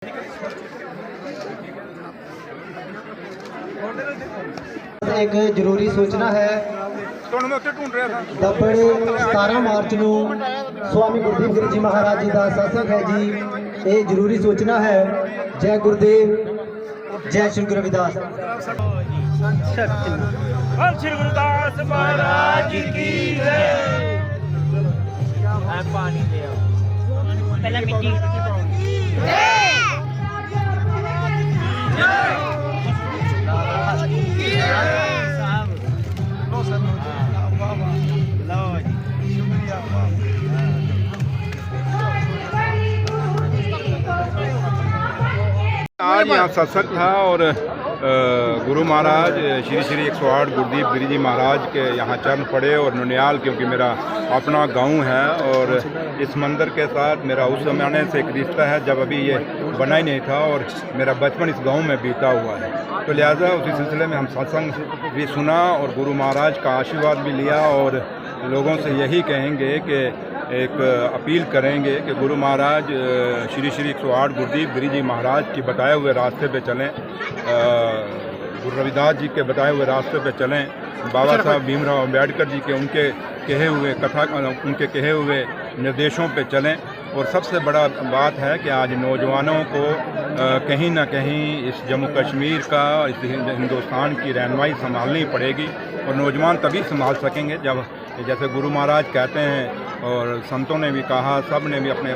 एक जरूरी सूचना है। दब्बड़ 17 मार्च ਨੂੰ स्वामी गुरदीप गिरी जी महाराज जी का सत्संग है जी। ये जरूरी सूचना है। जय गुरुदेव, जय श्री गुरु रविदास। श्री गुरुदास महाराज की जय। पानी ले आओ पहले मिट्टी। आज यहाँ सत्संग था और गुरु महाराज श्री श्री 108 गुरदीप गिरी जी महाराज के यहाँ चरण पड़े और ननियाल, क्योंकि मेरा अपना गांव है और इस मंदिर के साथ मेरा उस ज़माने से एक रिश्ता है जब अभी ये बना ही नहीं था और मेरा बचपन इस गांव में बीता हुआ है। तो लिहाजा उसी सिलसिले में हम सत्संग भी सुना और गुरु महाराज का आशीर्वाद भी लिया और लोगों से यही कहेंगे कि एक अपील करेंगे कि गुरु महाराज श्री श्री 108 गुरदीप गिरी जी महाराज के बताए हुए रास्ते पे चलें, गुरु रविदास जी के बताए हुए रास्ते पे चलें, बाबा साहब भीमराव अम्बेडकर जी के उनके कहे हुए निर्देशों पे चलें। और सबसे बड़ा बात है कि आज नौजवानों को कहीं ना कहीं इस जम्मू कश्मीर का, इस हिंदुस्तान की रहनुमाई संभालनी पड़ेगी और नौजवान तभी संभाल सकेंगे जब, जैसे गुरु महाराज कहते हैं और संतों ने भी कहा, सब ने भी अपने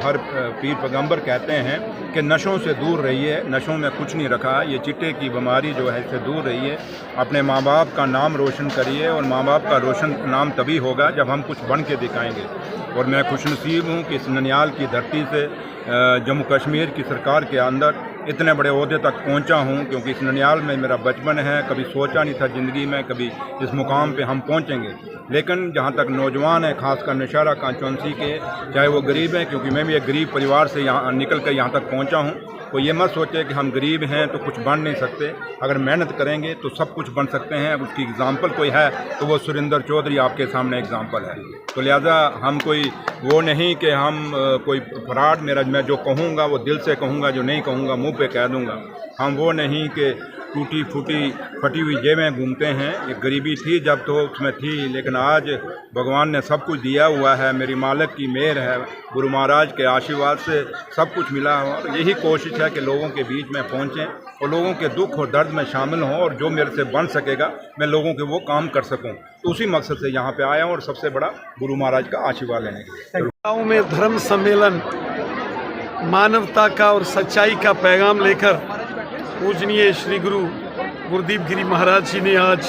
हर पीर पैगंबर कहते हैं कि नशों से दूर रहिए, नशों में कुछ नहीं रखा, ये चिट्टे की बीमारी जो है इससे दूर रहिए, अपने माँ बाप का नाम रोशन करिए और माँ बाप का रोशन नाम तभी होगा जब हम कुछ बन के दिखाएंगे। और मैं खुशनसीब हूँ कि इस ननियाल की धरती से जम्मू कश्मीर की सरकार के अंदर इतने बड़े ओहदे तक पहुंचा हूं, क्योंकि इस ननियाल में मेरा बचपन है। कभी सोचा नहीं था ज़िंदगी में कभी इस मुकाम पे हम पहुंचेंगे, लेकिन जहां तक नौजवान है, खासकर नौशहरा कांचौंसी के, चाहे वो गरीब हैं, क्योंकि मैं भी एक गरीब परिवार से यहाँ निकल कर यहाँ तक पहुँचा हूँ, तो ये मत सोचे कि हम गरीब हैं तो कुछ बन नहीं सकते। अगर मेहनत करेंगे तो सब कुछ बन सकते हैं। उसकी एग्ज़ाम्पल कोई है तो वो सुरेंद्र चौधरी आपके सामने एग्ज़ाम्पल है। तो लिहाजा हम कोई वो नहीं कि हम कोई फ्रॉड, मेरा मैं जो कहूँगा वो दिल से कहूँगा, जो नहीं कहूँगा मुंह पे कह दूँगा। हम वो नहीं कि टूटी फूटी फटी हुई जेबें घूमते हैं। ये गरीबी थी जब तो उसमें थी, लेकिन आज भगवान ने सब कुछ दिया हुआ है, मेरी मालिक की मेहर है, गुरु महाराज के आशीर्वाद से सब कुछ मिला है। और यही कोशिश है कि लोगों के बीच में पहुँचें और लोगों के दुख और दर्द में शामिल हों और जो मेरे से बन सकेगा मैं लोगों के वो काम कर सकूँ। तो उसी मकसद से यहाँ पे आया हूँ और सबसे बड़ा गुरु महाराज का आशीर्वाद लेने के लिए। गाँव में धर्म सम्मेलन मानवता का और सच्चाई का पैगाम लेकर पूजनीय श्री गुरु गुरदीप गिरी महाराज जी ने आज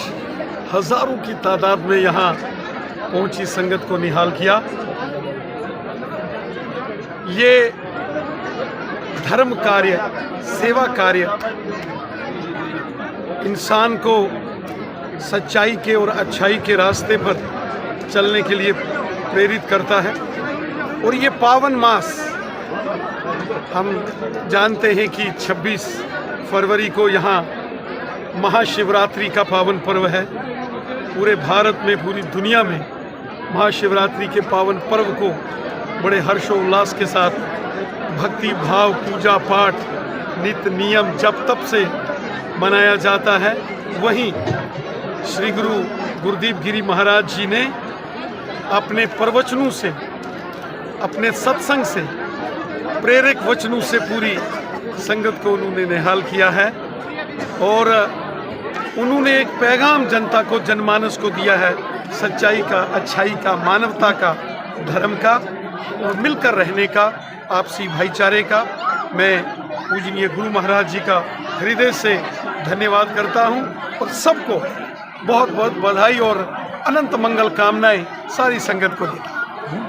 हजारों की तादाद में यहाँ पहुंची संगत को निहाल किया। ये धर्म कार्य, सेवा कार्य इंसान को सच्चाई के और अच्छाई के रास्ते पर चलने के लिए प्रेरित करता है। और ये पावन मास, हम जानते हैं कि 26 फरवरी को यहाँ महाशिवरात्रि का पावन पर्व है। पूरे भारत में, पूरी दुनिया में महाशिवरात्रि के पावन पर्व को बड़े हर्षोल्लास के साथ भक्ति भाव, पूजा पाठ, नित्य नियम, जप तप से मनाया जाता है। वहीं श्री गुरु गुरदीप गिरी महाराज जी ने अपने प्रवचनों से, अपने सत्संग से, प्रेरक वचनों से पूरी संगत को उन्होंने निहाल किया है और उन्होंने एक पैगाम जनता को, जनमानस को दिया है, सच्चाई का, अच्छाई का, मानवता का, धर्म का और मिलकर रहने का, आपसी भाईचारे का। मैं पूजनीय गुरु महाराज जी का हृदय से धन्यवाद करता हूं और सबको बहुत बहुत बधाई और अनंत मंगल कामनाएं सारी संगत को देता हूं।